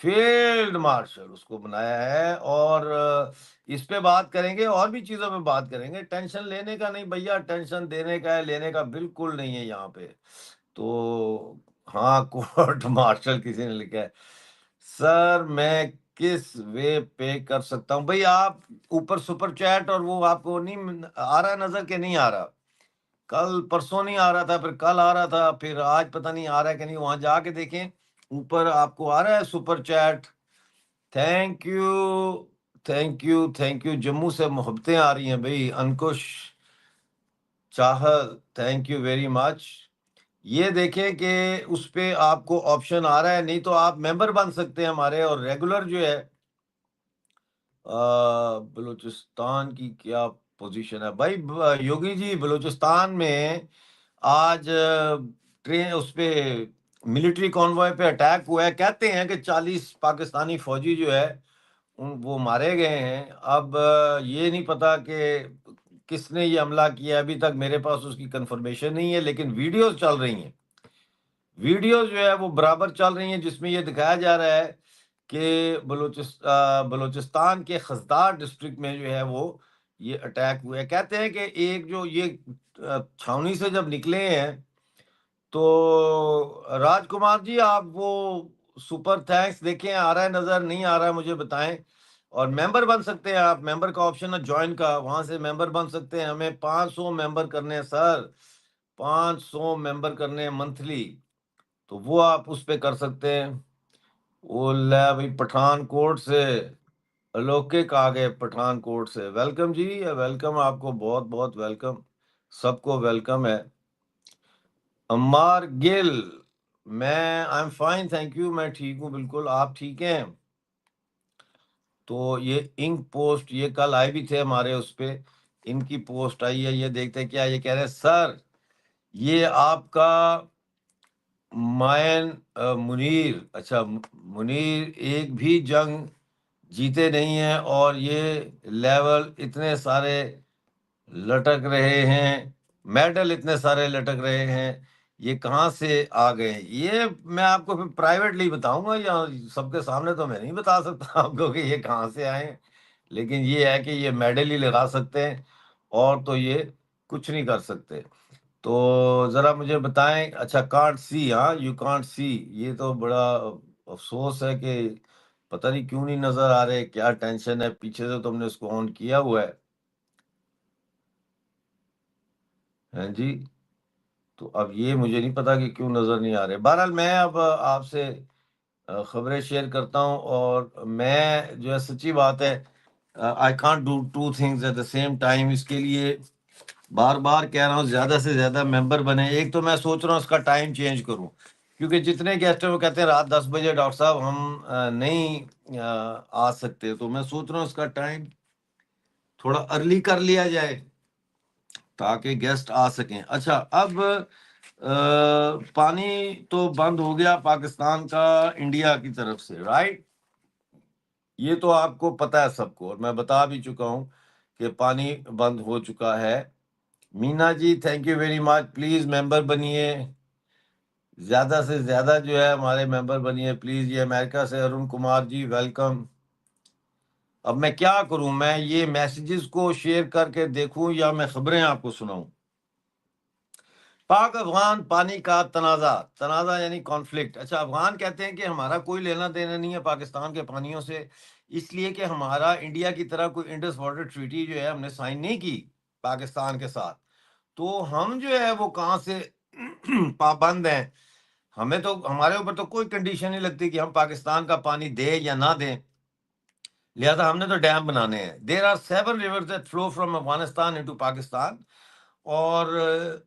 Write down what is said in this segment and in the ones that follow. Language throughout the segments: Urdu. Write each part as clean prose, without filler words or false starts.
فیلڈ مارشل اس کو بنایا ہے، اور اس پہ بات کریں گے، اور بھی چیزوں پہ بات کریں گے. ٹینشن لینے کا نہیں بھیا، ٹینشن دینے کا ہے، لینے کا بالکل نہیں ہے یہاں پہ. تو ہاں کورٹ مارشل کسی نے لکھا ہے. سر میں کس وے پے کر سکتا ہوں؟ بھائی آپ اوپر سپر چیٹ اور وہ آپ کو نہیں آ رہا نظر کہ نہیں آ رہا؟ کل پرسوں نہیں آ رہا تھا، پھر کل آ رہا تھا، پھر آج پتہ نہیں آ رہا ہے کہ نہیں. وہاں جا کے دیکھیں اوپر آپ کو آ رہا ہے super chat. Thank you thank you thank you. Jammu سے محبتیں آ رہی ہیں بھائی. Ankush Chahal thank you very much. یہ دیکھیں کہ اس پہ آپ کو آپشن آ رہا ہے، نہیں تو آپ ممبر بن سکتے ہیں ہمارے. اور ریگولر جو ہے بلوچستان کی کیا پوزیشن ہے بھائی؟ یوگی جی بلوچستان میں آج ٹرین اس پہ ملٹری کانوائے پہ اٹیک ہوا ہے. کہتے ہیں کہ 40 پاکستانی فوجی جو ہے وہ مارے گئے ہیں. اب یہ نہیں پتا کہ کس نے یہ حملہ کیا. ابھی تک میرے پاس اس کی کنفرمیشن نہیں ہے، لیکن ویڈیوز چل رہی ہیں، ویڈیوز جو ہے وہ برابر چل رہی ہیں، جس میں یہ دکھایا جا رہا ہے کہ بلوچستان کے خزدار ڈسٹرکٹ میں جو ہے وہ یہ اٹیک ہوئے. کہتے ہیں کہ ایک جو یہ چھاونی سے جب نکلے ہیں تو راج کمار جی آپ وہ سپر تھینکس دیکھیں آ رہا ہے نظر نہیں آ رہا ہے مجھے بتائیں. اور ممبر بن سکتے ہیں آپ، ممبر کا آپشن ہے جوائن کا، وہاں سے ممبر بن سکتے ہیں. ہمیں 500 ممبر کرنے ہیں سر، 500 ممبر کرنے ہیں منتھلی، تو وہ آپ اس پہ کر سکتے ہیں. وہ لے بھائی پٹھان کوٹ سے الوکک آ گئے، پٹھان کوٹ سے. ویلکم جی، ویلکم، آپ کو بہت بہت ویلکم، سب کو ویلکم ہے. عمار گل میں I am fine thank you, میں ٹھیک ہوں بالکل. آپ ٹھیک ہیں؟ تو یہ انک پوسٹ یہ کل آئے بھی تھے ہمارے اس پہ، ان کی پوسٹ آئی ہے. یہ دیکھتے کیا یہ کہہ رہے ہیں سر یہ آپ کا مائن منیر، اچھا منیر ایک بھی جنگ جیتے نہیں ہیں اور یہ لیول اتنے سارے لٹک رہے ہیں، میڈل اتنے سارے لٹک رہے ہیں، یہ کہاں سے آ گئے؟ یہ میں آپ کو پھر پرائیویٹلی بتاؤں گا، یا سب کے سامنے تو میں نہیں بتا سکتا آپ کو کہ یہ کہاں سے آئے. لیکن یہ ہے کہ یہ میڈل ہی لگا سکتے ہیں، اور تو یہ کچھ نہیں کر سکتے. تو ذرا مجھے بتائیں. اچھا کانٹ سی، ہاں یو کانٹ سی، یہ تو بڑا افسوس ہے کہ پتہ نہیں کیوں نہیں نظر آ رہے، کیا ٹینشن ہے. پیچھے سے تم نے اس کو آن کیا ہوا ہے ہیں جی. تو اب یہ مجھے نہیں پتا کہ کیوں نظر نہیں آ رہے. بہرحال میں اب آپ سے خبریں شیئر کرتا ہوں، اور میں جو ہے سچی بات ہے I can't do two things at the same time. اس کے لیے بار بار کہہ رہا ہوں زیادہ سے زیادہ ممبر بنے. ایک تو میں سوچ رہا ہوں اس کا ٹائم چینج کروں، کیونکہ جتنے گیسٹ ہیں وہ کہتے ہیں رات 10 بجے ڈاکٹر صاحب ہم نہیں آ سکتے. تو میں سوچ رہا ہوں اس کا ٹائم تھوڑا ارلی کر لیا جائے تاکہ گیسٹ آ سکیں. اچھا اب پانی تو بند ہو گیا پاکستان کا انڈیا کی طرف سے، رائٹ؟ یہ تو آپ کو پتا ہے سب کو، اور میں بتا بھی چکا ہوں کہ پانی بند ہو چکا ہے. Meena ji thank you very much, please member بنیے، زیادہ سے زیادہ جو ہے ہمارے ممبر بنیے پلیز. یہ امریکہ سے ارون کمار جی ویلکم. اب میں کیا کروں؟ میں یہ میسیجز کو شیئر کر کے دیکھوں یا میں خبریں آپ کو سناؤں؟ پاک افغان پانی کا تنازع یعنی کانفلکٹ. اچھا افغان کہتے ہیں کہ ہمارا کوئی لینا دینا نہیں ہے پاکستان کے پانیوں سے، اس لیے کہ ہمارا انڈیا کی طرح کوئی انڈس واٹر ٹریٹی جو ہے ہم نے سائن نہیں کی پاکستان کے ساتھ، تو ہم جو ہے وہ کہاں سے پابند ہیں. ہمیں تو ہمارے اوپر تو کوئی کنڈیشن نہیں لگتی کہ ہم پاکستان کا پانی دیں یا نہ دیں، لہذا ہم نے تو ڈیم بنانے ہیں. There are 7 rivers that flow from Afghanistan into Pakistan, اور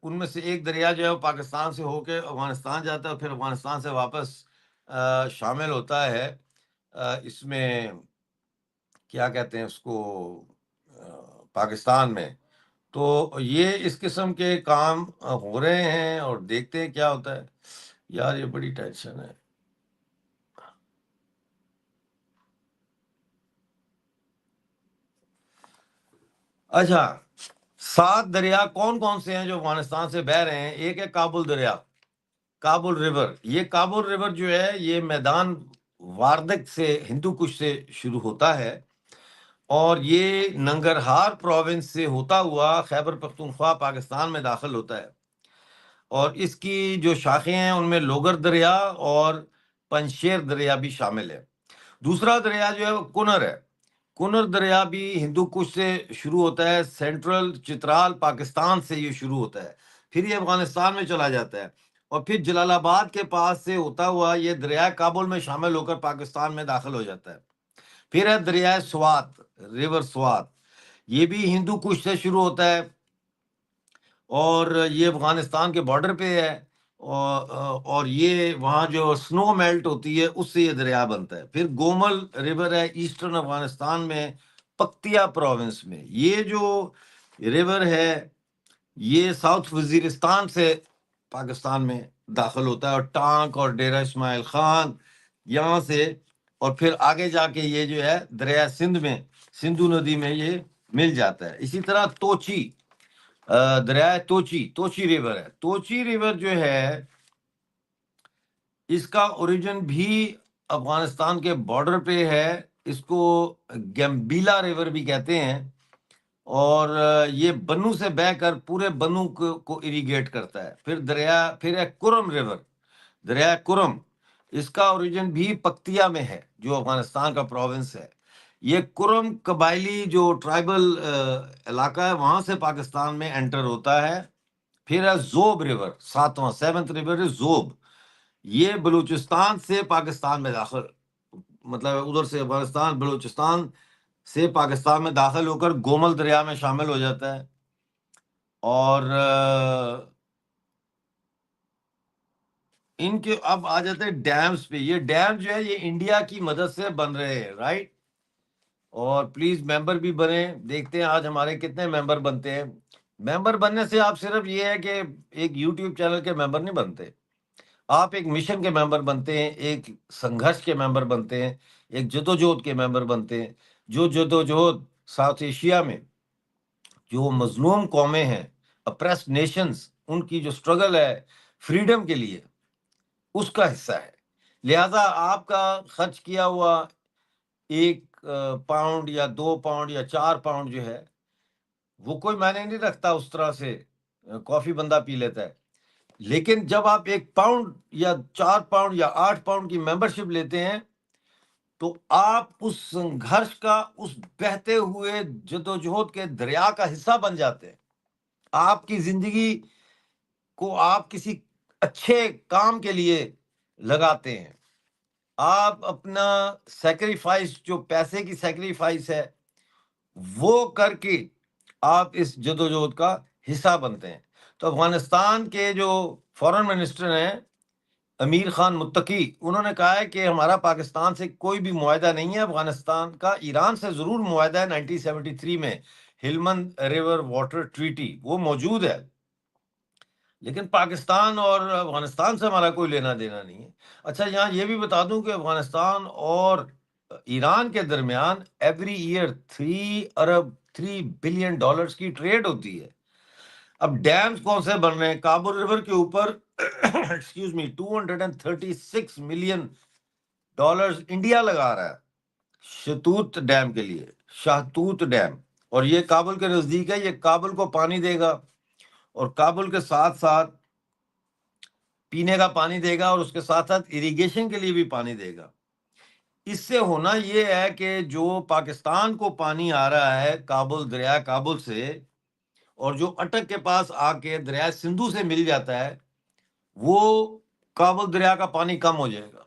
ان میں سے ایک دریا جو ہے وہ پاکستان سے ہو کے افغانستان جاتا ہے، پھر افغانستان سے واپس شامل ہوتا ہے اس میں کیا کہتے ہیں اس کو پاکستان میں. تو یہ اس قسم کے کام ہو رہے ہیں، اور دیکھتے ہیں کیا ہوتا ہے. یار یہ بڑی ٹینشن ہے. اچھا 7 دریا کون کون سے ہیں جو افغانستان سے بہہ رہے ہیں؟ ایک ہے کابل دریا، کابل ریور. یہ کابل ریور جو ہے یہ میدان واردک سے ہندو کش سے شروع ہوتا ہے اور یہ ننگرہار پروونس سے ہوتا ہوا خیبر پختونخوا پاکستان میں داخل ہوتا ہے، اور اس کی جو شاخیں ہیں ان میں لوگر دریا اور پنشیر دریا بھی شامل ہے۔ دوسرا دریا جو ہے وہ کنر ہے۔ کنر دریا بھی ہندو کش سے شروع ہوتا ہے، سینٹرل چترال پاکستان سے یہ شروع ہوتا ہے، پھر یہ افغانستان میں چلا جاتا ہے، اور پھر جلال آباد کے پاس سے ہوتا ہوا یہ دریائے کابل میں شامل ہو کر پاکستان میں داخل ہو جاتا ہے۔ پھر ہے دریائے سوات، ریور سوات، یہ بھی ہندو کش سے شروع ہوتا ہے اور یہ افغانستان کے بارڈر پہ ہے، اور یہ وہاں جو سنو میلٹ ہوتی ہے اس سے یہ دریا بنتا ہے۔ پھر گومل ریور ہے ایسٹرن افغانستان میں پکتیا پروونس میں۔ یہ جو ریور ہے یہ ساؤتھ وزیرستان سے پاکستان میں داخل ہوتا ہے، اور ٹانک اور ڈیرہ اسماعیل خان یہاں سے، اور پھر آگے جا کے یہ جو ہے دریا سندھ میں سندھو ندی میں یہ مل جاتا ہے۔ اسی طرح توچی، دریائے توچی ریور ہے۔ توچی ریور جو ہے اس کا اوریجن بھی افغانستان کے بارڈر پہ ہے، اس کو گیمبیلا ریور بھی کہتے ہیں، اور یہ بنو سے بہ کر پورے بنو کو اریگیٹ کرتا ہے۔ پھر ہے کرم ریور، دریائے کرم، اس کا اوریجن بھی پکتیا میں ہے جو افغانستان کا پروونس ہے۔ یہ کرم قبائلی جو ٹرائبل علاقہ ہے وہاں سے پاکستان میں انٹر ہوتا ہے۔ پھر ہے زوب ریور، ساتواں، سیونتھ ریور ہے زوب، یہ بلوچستان سے پاکستان میں داخل، مطلب ادھر سے افغانستان بلوچستان سے پاکستان میں داخل ہو کر گومل دریا میں شامل ہو جاتا ہے۔ اور ان کے اب آ جاتے ہیں ڈیمز پہ۔ یہ ڈیم جو ہے یہ انڈیا کی مدد سے بن رہے ہیں، رائٹ، اور پلیز ممبر بھی بنے۔ دیکھتے ہیں آج ہمارے کتنے ممبر بنتے ہیں۔ ممبر بننے سے آپ صرف یہ ہے کہ ایک یوٹیوب چینل کے ممبر نہیں بنتے، آپ ایک مشن کے ممبر بنتے ہیں، ایک سنگھرش کے ممبر بنتے ہیں، ایک جدوجہد کے ممبر بنتے ہیں۔ جو جدوجہد ساؤتھ ایشیا میں جو مظلوم قومیں ہیں، اپریسڈ نیشنز، ان کی جو سٹرگل ہے فریڈم کے لیے، اس کا حصہ ہے۔ لہذا آپ کا خرچ کیا ہوا 1 پاؤنڈ یا 2 پاؤنڈ یا 4 پاؤنڈ جو ہے وہ کوئی معنی نہیں رکھتا، اس طرح سے کافی بندہ پی لیتا ہے، لیکن جب آپ 1 پاؤنڈ یا 4 پاؤنڈ یا 8 پاؤنڈ کی ممبرشپ لیتے ہیں تو آپ اس سنگھرش کا، اس بہتے ہوئے جدوجہد کے دریا کا حصہ بن جاتے ہیں۔ آپ کی زندگی کو آپ کسی اچھے کام کے لیے لگاتے ہیں، آپ اپنا سیکریفائس، جو پیسے کی سیکریفائس ہے وہ کر کے آپ اس جدوجہد کا حصہ بنتے ہیں۔ تو افغانستان کے جو فورن منسٹر ہیں امیر خان متقی، انہوں نے کہا ہے کہ ہمارا پاکستان سے کوئی بھی معاہدہ نہیں ہے، افغانستان کا ایران سے ضرور معاہدہ ہے 1973 میں، ہلمند ریور واٹر ٹریٹی وہ موجود ہے، لیکن پاکستان اور افغانستان سے ہمارا کوئی لینا دینا نہیں ہے۔ اچھا، یہاں یہ بھی بتا دوں کہ افغانستان اور ایران کے درمیان ایوری ایئر 3 بلین ڈالرز کی ٹریڈ ہوتی ہے۔ اب ڈیمز کون سے بن رہے ہیں؟ کابل ریور کے اوپر excuse me 236 million dollars India لگا رہا ہے شہتوت ڈیم کے لیے، شاہتوت ڈیم، اور یہ کابل کے نزدیک ہے، یہ کابل کو پانی دے گا، اور کابل کے ساتھ ساتھ پینے کا پانی دے گا، اور اس کے ساتھ ساتھ اریگیشن کے لیے بھی پانی دے گا۔ اس سے ہونا یہ ہے کہ جو پاکستان کو پانی آ رہا ہے کابل، دریا کابل سے، اور جو اٹک کے پاس آ کے دریا سندھو سے مل جاتا ہے، وہ کابل دریا کا پانی کم ہو جائے گا،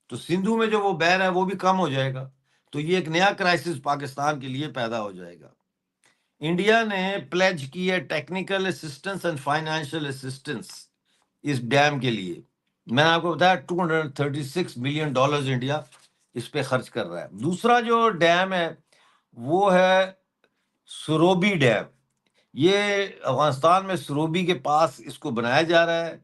تو سندھو میں جو وہ بہر ہے وہ بھی کم ہو جائے گا، تو یہ ایک نیا کرائسس پاکستان کے لیے پیدا ہو جائے گا۔ انڈیا نے پلیج کی ہے technical assistance and financial assistance اس ڈیم کے لیے۔ میں نے آپ کو بتایا 236 ملین ڈالرز انڈیا اس پہ خرچ کر رہا ہے۔ دوسرا جو ڈیم ہے وہ ہے سروبی ڈیم، یہ افغانستان میں سروبی کے پاس اس کو بنایا جا رہا ہے،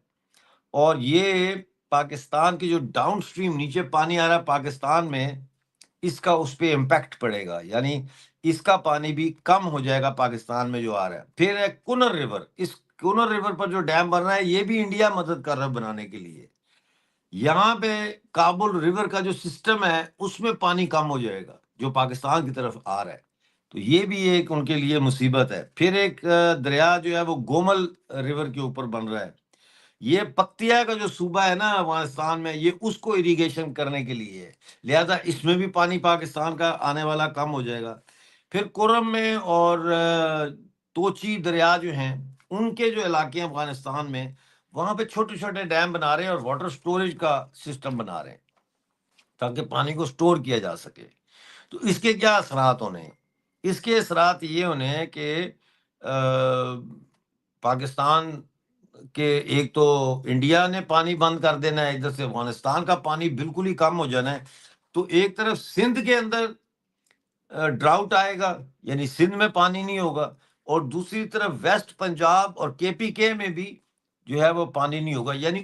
اور یہ پاکستان کی جو ڈاؤن سٹریم نیچے پانی آ رہا ہے پاکستان میں، اس کا اس پہ امپیکٹ پڑے گا، یعنی اس کا پانی بھی کم ہو جائے گا پاکستان میں جو آ رہا ہے۔ پھر ہے کنر ریور، اس کنر ریور پر جو ڈیم بن رہا ہے یہ بھی انڈیا مدد کر رہا ہے بنانے کے لیے، یہاں پہ کابل ریور کا جو سسٹم ہے اس میں پانی کم ہو جائے گا جو پاکستان کی طرف آ رہا ہے، تو یہ بھی ایک ان کے لیے مصیبت ہے۔ پھر ایک دریا جو ہے وہ گومل ریور کے اوپر بن رہا ہے، یہ پکتیا کا جو صوبہ ہے نا افغانستان میں، یہ اس کو اریگیشن کرنے کے لیے ہے، لہذا اس میں بھی پانی پاکستان کا آنے والا کم ہو جائے گا۔ پھر کرم میں اور توچی دریا جو ہیں ان کے جو علاقے ہیں افغانستان میں، وہاں پہ چھوٹے چھوٹے ڈیم بنا رہے ہیں اور واٹر سٹوریج کا سسٹم بنا رہے ہیں تاکہ پانی کو سٹور کیا جا سکے۔ تو اس کے کیا اثرات ہونے ہیں؟ اس کے اثرات یہ ہونے ہیں کہ پاکستان کہ ایک تو انڈیا نے پانی بند کر دینا ہے، ادھر سے افغانستان کا پانی بالکل ہی کم ہو جانا ہے، تو ایک طرف سندھ کے اندر ڈراؤٹ آئے گا، یعنی سندھ میں پانی نہیں ہوگا، اور دوسری طرف ویسٹ پنجاب اور کے پی کے میں بھی جو ہے وہ پانی نہیں ہوگا، یعنی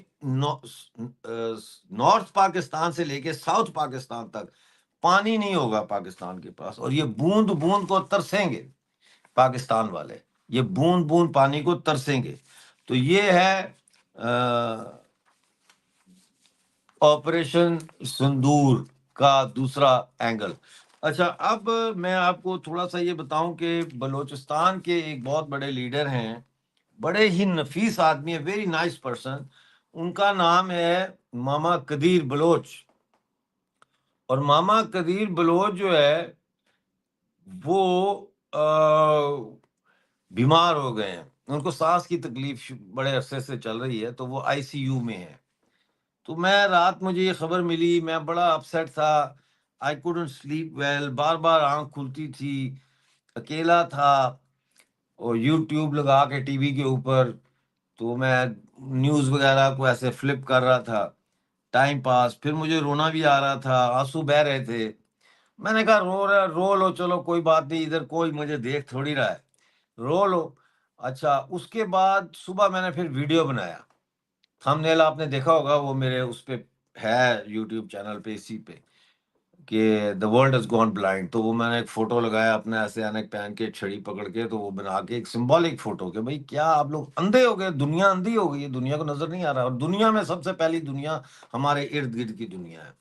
نارتھ پاکستان سے لے کے ساؤتھ پاکستان تک پانی نہیں ہوگا پاکستان کے پاس، اور یہ بوند بوند کو ترسیں گے پاکستان والے، یہ بوند بوند پانی کو ترسیں گے۔ تو یہ ہے آپریشن سندور کا دوسرا اینگل۔ اچھا، اب میں آپ کو تھوڑا سا یہ بتاؤں کہ بلوچستان کے ایک بہت بڑے لیڈر ہیں، بڑے ہی نفیس آدمی ہے، ویری نائس پرسن، ان کا نام ہے ماما قدیر بلوچ۔ اور ماما قدیر بلوچ جو ہے وہ بیمار ہو گئے ہیں، ان کو سانس کی تکلیف بڑے عرصے سے چل رہی ہے، تو وہ آئی سی یو میں ہے۔ تو میں رات مجھے یہ خبر ملی، میں بڑا اپسیٹ تھا، آئی کوڈنٹ سلیپ ویل، بار بار آنکھ کھلتی تھی، اکیلا تھا، اور یوٹیوب لگا کے ٹی وی کے اوپر تو میں نیوز وغیرہ کو ایسے فلپ کر رہا تھا ٹائم پاس، پھر مجھے رونا بھی آ رہا تھا، آنسو بہ رہے تھے۔ میں نے کہا رو لو، چلو کوئی بات نہیں، ادھر کوئی مجھے دیکھ تھوڑی رہا ہے، رو لو۔ اچھا، اس کے بعد صبح میں نے پھر ویڈیو بنایا، تھم نیل آپ نے دیکھا ہوگا، وہ میرے اس پہ ہے یوٹیوب چینل پہ، اسی پہ، کہ the world has gone blind, تو وہ میں نے ایک فوٹو لگایا اپنے ایسے اینک پہن کے چھڑی پکڑ کے، تو وہ بنا کے ایک سمبولک فوٹو کہ بھائی کیا آپ لوگ اندھے ہو گئے، دنیا اندھی ہو گئی ہے، دنیا کو نظر نہیں آ رہا، اور دنیا میں سب سے پہلی دنیا ہمارے ارد گرد کی دنیا ہے۔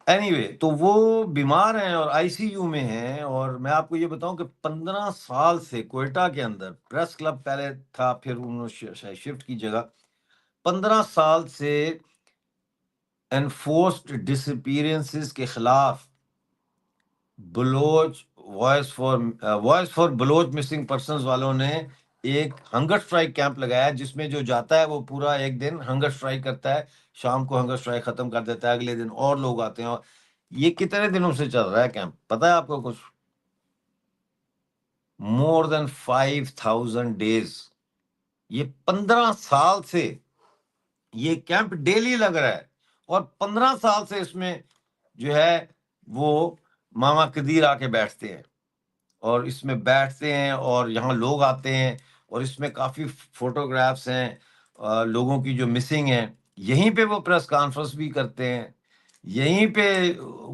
اینی وے، تو وہ بیمار ہیں اور آئی سی یو میں ہیں، اور میں آپ کو یہ بتاؤں کہ 15 سال سے کوئٹہ کے اندر پریس کلب پہلے تھا، پھر انہوں نے شفٹ کی جگہ، 15 سال سے انفورسڈ ڈس اپیرنسز کے خلاف Baloch voice for Baloch missing persons والوں نے ایک ہنگر سٹرائک کیمپ لگایا، جس میں جو جاتا ہے وہ پورا ایک دن ہنگر سٹرائک کرتا ہے، شام کو ہنگر سٹرائک ختم کر دیتا ہے، اگلے دن اور لوگ آتے ہیں۔ اور یہ کتنے دنوں سے چل رہا ہے کیمپ، پتہ ہے آپ کو کچھ؟ مور دین 5000 ڈیز، یہ 15 سال سے یہ کیمپ ڈیلی لگ رہا ہے، اور 15 سال سے اس میں جو ہے وہ ماما قدیر آ کے بیٹھتے ہیں، اور اس میں بیٹھتے ہیں، اور یہاں لوگ آتے ہیں، اور اس میں کافی فوٹوگرافس ہیں لوگوں کی جو مسنگ ہیں، یہیں پہ وہ پریس کانفرنس بھی کرتے ہیں، یہیں پہ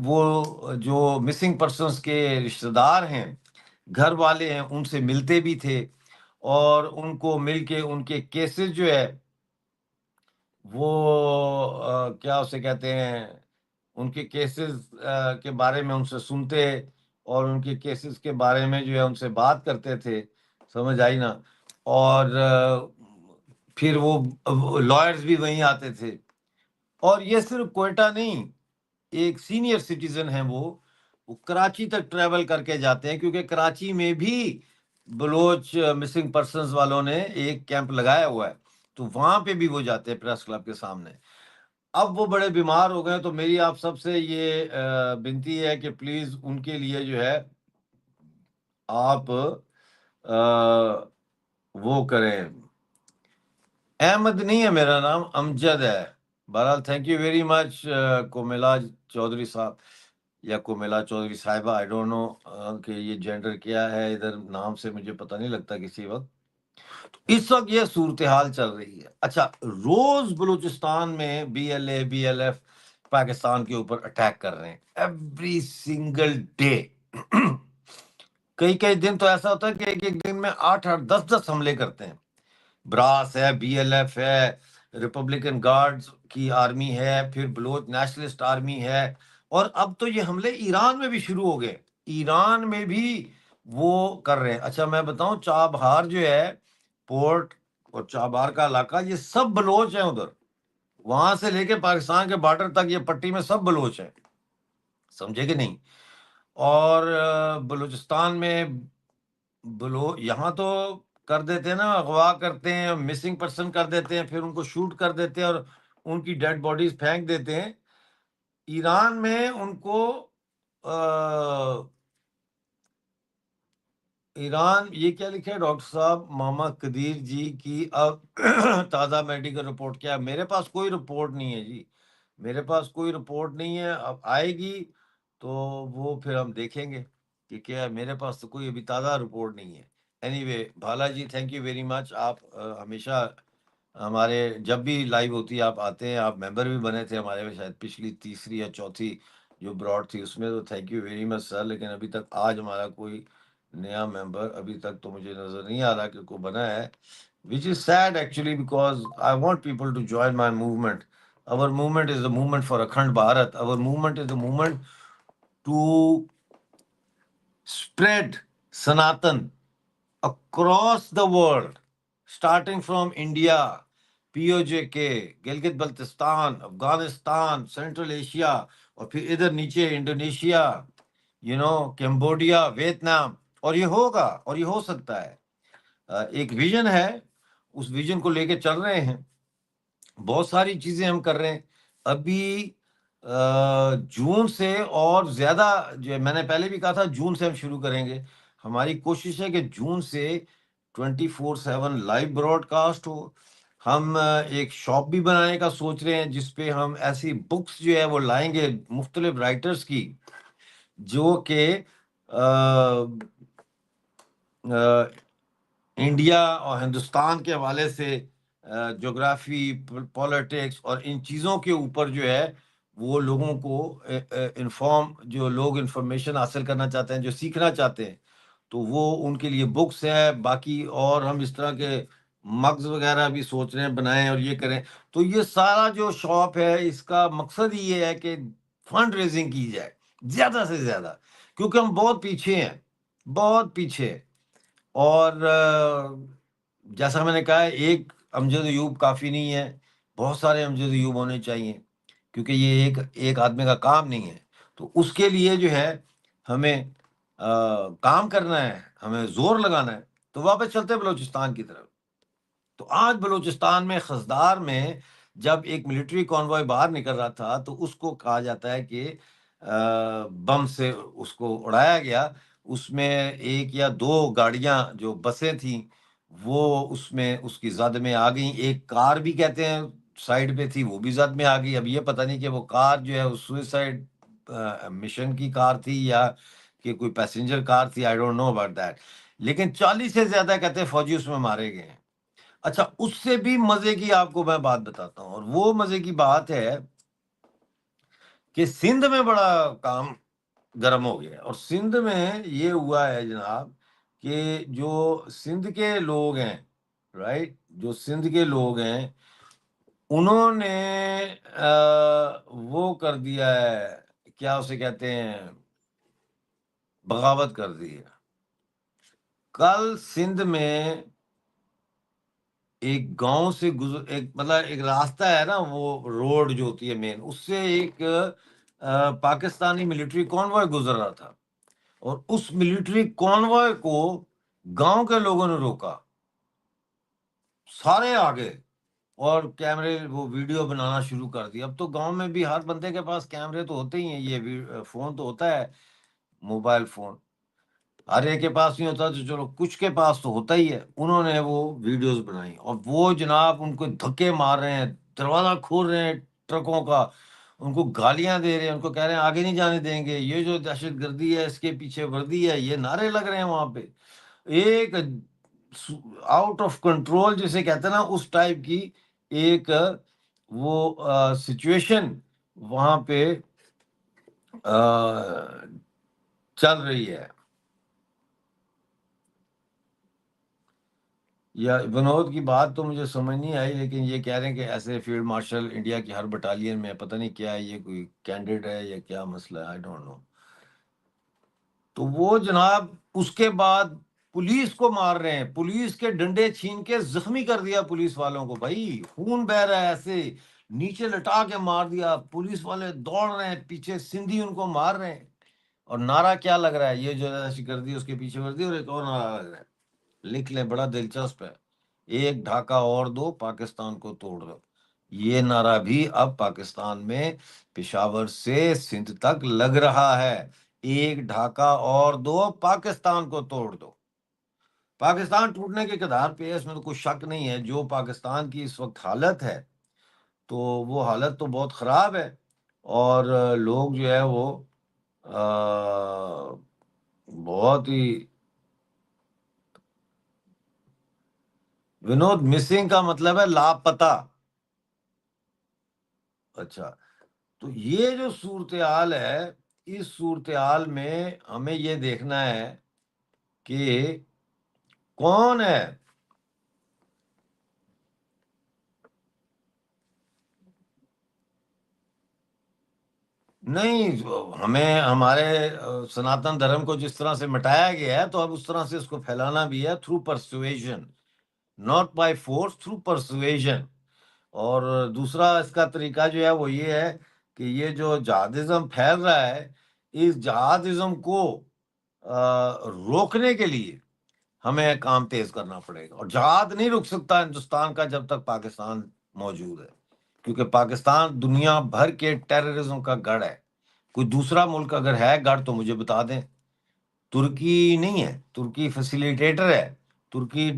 وہ جو مسنگ پرسنس کے رشتہ دار ہیں، گھر والے ہیں، ان سے ملتے بھی تھے، اور ان کو مل کے ان کے کیسز جو ہے وہ کیا اسے کہتے ہیں، ان کے کیسز کے بارے میں ان سے سنتے، اور ان کے کیسز کے بارے میں جو ہے ان سے بات کرتے تھے، سمجھ آئی نا؟ اور پھر وہ لائرز بھی وہیں آتے تھے، اور یہ صرف کوئٹہ نہیں، ایک سینئر سٹیزن ہیں وہ کراچی تک ٹریول کر کے جاتے ہیں، کیونکہ کراچی میں بھی بلوچ مسنگ پرسنز والوں نے ایک کیمپ لگایا ہوا ہے، تو وہاں پہ بھی وہ جاتے ہیں پریس کلب کے سامنے۔ اب وہ بڑے بیمار ہو گئے، تو میری آپ سب سے یہ بنتی ہے کہ پلیز ان کے لیے جو ہے آپ وہ کریں، احمد نہیں ہے میرا نام، امجد ہے۔ بہرحال thank you very much Komala Chaudhary صاحب یا کوملا چودھری صاحبہ، آئی ڈونٹ نو کہ یہ جینڈر کیا ہے، ادھر نام سے مجھے پتہ نہیں لگتا کسی وقت۔ تو اس وقت یہ صورتحال چل رہی ہے۔ اچھا، روز بلوچستان میں B L A B L F Pakistan کے اوپر اٹیک کر رہے ہیں، ایوری سنگل ڈے۔ کئی دن تو ایسا ہوتا ہے کہ ایک دن میں 8 10 حملے کرتے ہیں، براس ہے، بی ایل ایف ہے، ریپبلکن گارڈز کی آرمی ہے، پھر بلوچ نیشنلسٹ آرمی ہے، اور اب تو یہ حملے ایران میں بھی شروع ہو گئے، ایران میں بھی وہ کر رہے ہیں۔ اچھا میں بتاؤں، چابہار جو ہے پورٹ اور چابہار کا علاقہ، یہ سب بلوچ ہیں ادھر، وہاں سے لے کے پاکستان کے بارڈر تک یہ پٹی میں سب بلوچ ہیں، سمجھے کہ نہیں؟ اور بلوچستان میں یہاں تو کر دیتے ہیں نا، اغوا کرتے ہیں، مسنگ پرسن کر دیتے ہیں، پھر ان کو شوٹ کر دیتے ہیں اور ان کی ڈیڈ باڈیز پھینک دیتے ہیں۔ ایران میں ان کو ایران، یہ کیا لکھا ہے ڈاکٹر صاحب محمد قدیر جی کی اب تازہ میڈیکل رپورٹ کیا ہے؟ میرے پاس کوئی رپورٹ نہیں ہے جی، میرے پاس کوئی رپورٹ نہیں ہے، اب آئے گی تو وہ پھر ہم دیکھیں گے کہ کیا ہے۔ میرے پاس تو کوئی ابھی تازہ رپورٹ نہیں ہے۔ Anyway Bhala ji thank you very much, آپ ہمیشہ ہمارے جب بھی لائیو ہوتی ہے آپ آتے ہیں، آپ ممبر بھی بنے تھے ہمارے میں، شاید پچھلی تیسری یا چوتھی جو براڈ تھی اس میں، تو تھینک یو ویری مچ سر۔ لیکن ابھی تک آج ہمارا کوئی نیا ممبر ابھی تک تو مجھے نظر نہیں آ رہا کہ کوئی بنا ہے، which is sad actually because I want people to join my movement. Our movement is the movement for Akhand Bharat. Our movement is the movement to spread Sanatan across the world, starting from India, POJK, Gilgit Baltistan, Afghanistan, Central Asia, اور پھر ادھر نیچے انڈونیشیا، کمبوڈیا، ویتنام، اور یہ ہوگا اور یہ ہو سکتا ہے۔ ایک ویژن ہے، اس ویژن کو لے کے چل رہے ہیں، بہت ساری چیزیں ہم کر رہے ہیں۔ ابھی جون سے اور زیادہ، جو میں نے پہلے بھی کہا تھا جون سے ہم شروع کریں گے۔ ہماری کوشش ہے کہ جون سے 24/7 لائیو براڈ کاسٹ ہو۔ ہم ایک شاپ بھی بنانے کا سوچ رہے ہیں جس پہ ہم ایسی بکس جو ہے وہ لائیں گے مختلف رائٹرز کی، جو کہ انڈیا اور ہندوستان کے حوالے سے جغرافی، پولیٹکس اور ان چیزوں کے اوپر جو ہے وہ لوگوں کو جو لوگ انفارمیشن حاصل کرنا چاہتے ہیں، جو سیکھنا چاہتے ہیں، تو وہ ان کے لیے بکس ہے۔ باقی اور ہم اس طرح کے مگز وغیرہ بھی سوچ رہے ہیں بنائیں اور یہ کریں۔ تو یہ سارا جو شاپ ہے اس کا مقصد یہ ہے کہ فنڈ ریزنگ کی جائے زیادہ سے زیادہ، کیونکہ ہم بہت پیچھے ہیں، بہت پیچھے۔ اور جیسا میں نے کہا ہے، ایک امجد ایوب کافی نہیں ہے، بہت سارے امجد ایوب ہونے چاہیے، کیونکہ یہ ایک آدمی کا کام نہیں ہے۔ تو اس کے لیے جو ہے ہمیں کام کرنا ہے، ہمیں زور لگانا ہے۔ تو واپس چلتے بلوچستان کی طرف۔ تو آج بلوچستان میں خزدار میں جب ایک ملٹری کانوائے باہر نکل رہا تھا تو اس کو کہا جاتا ہے کہ بم سے اس کو اڑایا گیا۔ اس میں ایک یا دو گاڑیاں جو بسیں تھیں وہ اس میں اس کی زد میں آ گئیں، ایک کار بھی کہتے ہیں سائیڈ پہ تھی وہ بھی زد میں آ گئی۔ اب یہ پتہ نہیں کہ وہ کار جو ہے سوئسائڈ مشن کی کار تھی یا کہ کوئی پیسنجر کار تھی، I don't know about that, لیکن 40 سے زیادہ کہتے ہیں فوجی اس میں مارے گئے ہیں۔ اچھا اس سے بھی مزے کی آپ کو میں بات بتاتا ہوں، اور وہ مزے کی بات ہے کہ سندھ میں بڑا کام گرم ہو گیا، اور سندھ میں یہ ہوا ہے جناب کہ جو سندھ کے لوگ ہیں، رائٹ، جو سندھ کے لوگ ہیں انہوں نے وہ کر دیا ہے، کیا اسے کہتے ہیں، بغاوت کر دی ہے۔ کل سندھ میں ایک گاؤں سے مطلب ایک راستہ ہے نا، وہ روڈ جو ہوتی ہے مین، اس سے ایک پاکستانی ملٹری کانوائے گزر رہا تھا، اور اس ملٹری کانوائے کو گاؤں کے لوگوں نے روکا، سارے آگے، اور کیمرے وہ ویڈیو بنانا شروع کر دیا۔ اب تو گاؤں میں بھی ہر بندے کے پاس کیمرے تو ہوتے ہی ہیں، یہ فون تو ہوتا ہے، موبائل فون ہر ایک کے پاس نہیں ہوتا، تو چلو کچھ کے پاس تو ہوتا ہی ہے۔ انہوں نے وہ ویڈیوز بنائی، اور وہ جناب ان کو دھکے مار رہے ہیں، دروازہ کھول رہے ہیں ٹرکوں کا، ان کو گالیاں دے رہے ہیں، ان کو کہہ رہے ہیں آگے نہیں جانے دیں گے، یہ جو دہشت گردی ہے اس کے پیچھے وردی ہے، یہ نعرے لگ رہے ہیں وہاں پہ۔ ایک آؤٹ آف کنٹرول جسے کہتے ہیں نا، اس ٹائپ کی ایک وہ سچویشن وہاں پہ چل رہی ہے۔ یا ونود کی بات تو مجھے سمجھ نہیں آئی، لیکن یہ کہہ رہے ہیں کہ ایسے فیلڈ مارشل انڈیا کی ہر بٹالین میں، پتہ نہیں کیا ہے، یہ کوئی کینڈیڈیٹ ہے یا کیا مسئلہ ہے، آئی ڈونٹ نو. تو وہ جناب اس کے بعد پولیس کو مار رہے ہیں، پولیس کے ڈنڈے چھین کے زخمی کر دیا پولیس والوں کو، بھائی خون بہ رہا ہے، ایسے نیچے لٹا کے مار دیا، پولیس والے دوڑ رہے ہیں پیچھے، سندھی ان کو مار رہے ہیں. اور نعرہ کیا لگ رہا ہے، یہ جو ایسی کر دی اس کے پیچھے کر دی، اور ایک اور نعرہ لگ رہا ہے، لکھ لیں، بڑا دلچسپ ہے، ایک ڈھاکہ اور دو، پاکستان کو توڑ دو. یہ نعرہ بھی اب پاکستان میں پشاور سے سندھ تک لگ رہا ہے، ایک ڈھاکہ اور دو، پاکستان کو توڑ دو. پاکستان ٹوٹنے کے کدار پہ ہے، اس میں تو کوئی شک نہیں ہے. جو پاکستان کی اس وقت حالت ہے، تو وہ حالت تو بہت خراب ہے. اور لوگ جو ہے وہ بہت ہی، ونود مسنگ کا مطلب ہے لاپتہ. اچھا، تو یہ جو صورتحال ہے، اس صورتحال میں ہمیں یہ دیکھنا ہے کہ کون ہے. نہیں، ہمیں ہمارے سناتن دھرم کو جس طرح سے مٹایا گیا ہے، تو اب اس طرح سے اس کو پھیلانا بھی ہے، through persuasion, not by force, through persuasion. اور دوسرا اس کا طریقہ جو ہے وہ یہ ہے کہ یہ جو جہادازم پھیل رہا ہے، اس جہادازم کو روکنے کے لیے ہمیں کام تیز کرنا پڑے گا. اور جہاد نہیں رک سکتا ہندوستان کا جب تک پاکستان موجود ہے، کیونکہ پاکستان دنیا بھر کے ٹیررزم کا گڑھ ہے. کوئی دوسرا ملک اگر ہے گڑھ تو مجھے بتا دیں. ترکی نہیں ہے، ترکی فیسیلیٹیٹر ہے، ترکی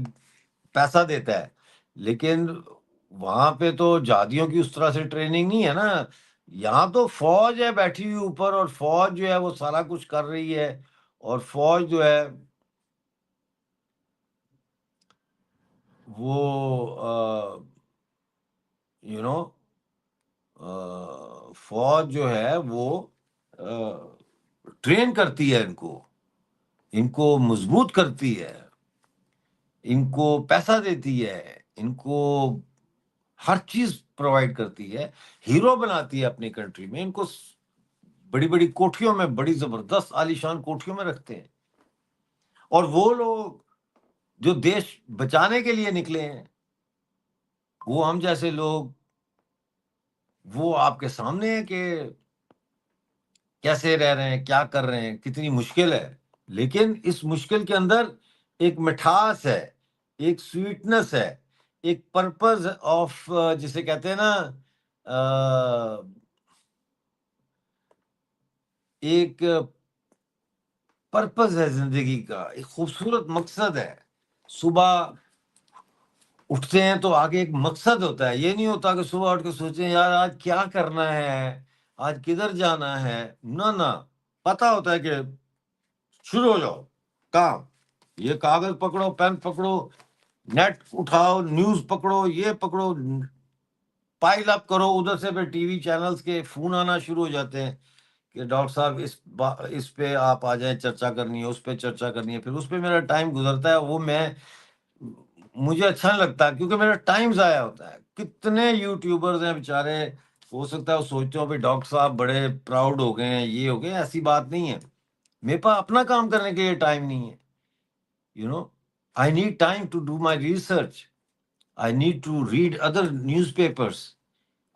پیسہ دیتا ہے، لیکن وہاں پہ تو جہادیوں کی اس طرح سے ٹریننگ نہیں ہے نا. یہاں تو فوج ہے بیٹھی ہوئی اوپر، اور فوج جو ہے وہ سارا کچھ کر رہی ہے. اور فوج جو ہے وہ یو نو فوج جو ہے وہ ٹرین کرتی ہے، ان کو مضبوط کرتی ہے، ان کو پیسہ دیتی ہے، ان کو ہر چیز پرووائڈ کرتی ہے، ہیرو بناتی ہے اپنی کنٹری میں. ان کو بڑی بڑی کوٹھیوں میں، بڑی زبردست عالیشان کوٹھیوں میں رکھتے ہیں. اور وہ لوگ جو دیش بچانے کے لیے نکلے ہیں، وہ ہم جیسے لوگ، وہ آپ کے سامنے ہے کہ کیسے رہ رہے ہیں، کیا کر رہے ہیں، کتنی مشکل ہے. لیکن اس مشکل کے اندر ایک مٹھاس ہے، ایک سویٹنس ہے، ایک پرپز آف، جسے کہتے ہیں نا، ایک پرپز ہے زندگی کا، ایک خوبصورت مقصد ہے. صبح اٹھتے ہیں تو آگے ایک مقصد ہوتا ہے. یہ نہیں ہوتا کہ صبح اٹھ کے سوچیں یار آج کیا کرنا ہے، آج کدھر جانا ہے. نہ، پتا ہوتا ہے کہ شروع ہو جاؤ کام، یہ کاغذ پکڑو، پین پکڑو، نیٹ اٹھاؤ، نیوز پکڑو، یہ پکڑو، پائل اپ کرو. ادھر سے پھر ٹی وی چینلز کے فون آنا شروع ہو جاتے ہیں کہ ڈاکٹر صاحب اس پہ آپ آ جائیں، چرچا کرنی ہے، اس پہ چرچا کرنی ہے. پھر اس پہ میرا ٹائم گزرتا ہے، وہ مجھے اچھا نہیں لگتا، کیونکہ میرا ٹائم ضائع ہوتا ہے. کتنے یوٹیوبرز ہیں بیچارے، ہو سکتا ہے وہ سوچتے ہوں بھی ڈاکٹر صاحب بڑے پراؤڈ ہو گئے ہیں، یہ ہو گئے. ایسی بات نہیں ہے، میرے پاس اپنا کام کرنے کے لیے ٹائم نہیں ہے. I need time to do my research. I need to read other newspapers.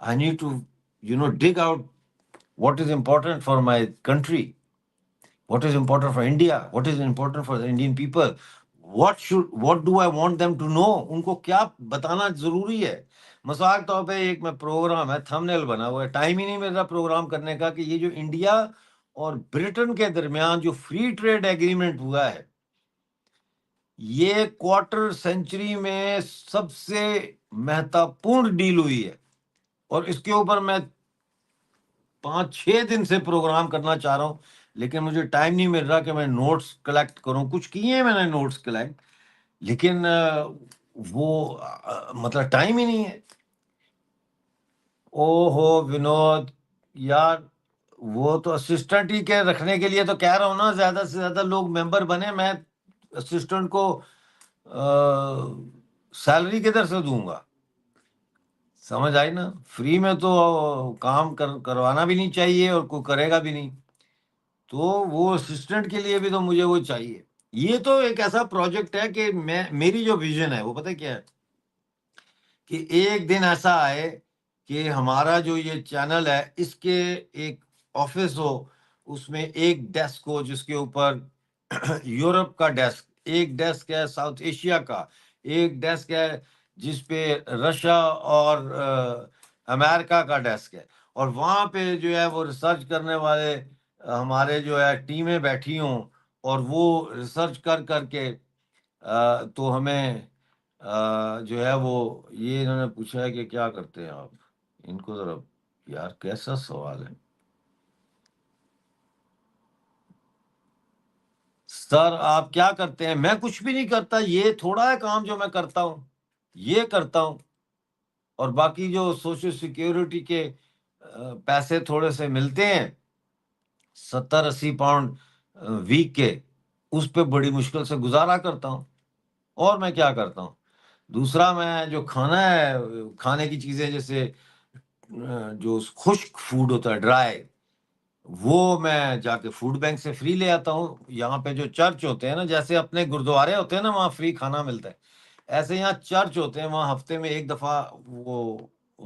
I need to, dig out what is important for my country, what is important for India, what is important for the Indian people. What do I want them to know? ان کو کیا بتانا ضروری ہے. مثال طور پہ ایک میں پروگرام ہے، تھم نیل بنا ہوا ہے، ٹائم ہی نہیں مل رہا پروگرام کرنے کا، کہ یہ جو انڈیا اور برٹن کے درمیان جو فری ٹریڈ ایگریمنٹ ہوا ہے، یہ کوارٹر سینچری میں سب سے مہتوپورن ڈیل ہوئی ہے. اور اس کے اوپر میں 5-6 دن سے پروگرام کرنا چاہ رہا ہوں، لیکن مجھے ٹائم نہیں مل رہا کہ میں نوٹس کلیکٹ کروں. کچھ کیے ہیں میں نے نوٹس کلیکٹ، لیکن وہ مطلب ٹائم ہی نہیں ہے. او ہو ونود یار، وہ تو اسسٹنٹ ہی کے رکھنے کے لیے تو کہہ رہا ہوں نا، زیادہ سے زیادہ لوگ ممبر بنے. میں اسسٹنٹ کو سیلری کدھر سے دوں گا؟ سمجھ آئی نا؟ فری میں تو کام کروانا بھی نہیں چاہیے اور کوئی کرے گا بھی نہیں، تو وہ اسسٹنٹ کے لیے بھی تو مجھے وہ چاہیے۔ یہ تو ایک ایسا پروجیکٹ ہے کہ میری جو ویژن ہے وہ پتہ کیا ہے، کہ ایک دن ایسا آئے کہ ہمارا جو یہ چینل ہے اس کے ایک آفس ہو، اس میں ایک ڈیسک ہو جس کے اوپر یورپ کا ڈیسک، ایک ڈیسک ہے ساؤتھ ایشیا کا، ایک ڈیسک ہے جس پہ رشیا اور امریکہ کا ڈیسک ہے، اور وہاں پہ جو ہے وہ ریسرچ کرنے والے ہمارے جو ہے ٹیمیں بیٹھی ہوں، اور وہ ریسرچ کر کر کے تو ہمیں جو ہے وہ یہ انہوں نے پوچھا ہے کہ کیا کرتے ہیں آپ، ان کو ذرا، یار کیسا سوال ہے سر، آپ کیا کرتے ہیں؟ میں کچھ بھی نہیں کرتا، یہ تھوڑا ہے کام جو میں کرتا ہوں، یہ کرتا ہوں، اور باقی جو سوشل سیکیورٹی کے پیسے تھوڑے سے ملتے ہیں 70-80 پاؤنڈ ویک کے، اس پہ بڑی مشکل سے گزارا کرتا ہوں، اور میں کیا کرتا ہوں؟ دوسرا میں جو کھانا ہے، کھانے کی چیزیں جیسے جو خشک فوڈ ہوتا ہے ڈرائی، وہ میں جا کے فوڈ بینک سے فری لے آتا ہوں۔ یہاں پہ جو چرچ ہوتے ہیں نا، جیسے اپنے گردوارے ہوتے ہیں نا وہاں فری کھانا ملتا ہے، ایسے یہاں چرچ ہوتے ہیں، وہاں ہفتے میں ایک دفعہ وہ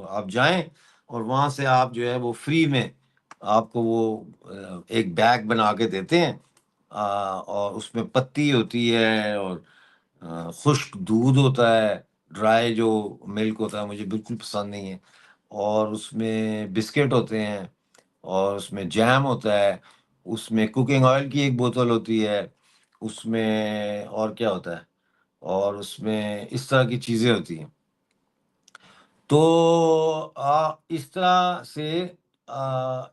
آپ جائیں اور وہاں سے آپ جو ہے وہ فری میں آپ کو وہ ایک بیگ بنا کے دیتے ہیں، اور اس میں پتی ہوتی ہے اور خشک دودھ ہوتا ہے، ڈرائی جو ملک ہوتا ہے مجھے بالکل پسند نہیں ہے، اور اس میں بسکٹ ہوتے ہیں، اور اس میں جیم ہوتا ہے، اس میں کوکنگ آئل کی ایک بوتل ہوتی ہے، اس میں اور کیا ہوتا ہے، اور اس میں اس طرح کی چیزیں ہوتی ہیں۔ تو اس طرح سے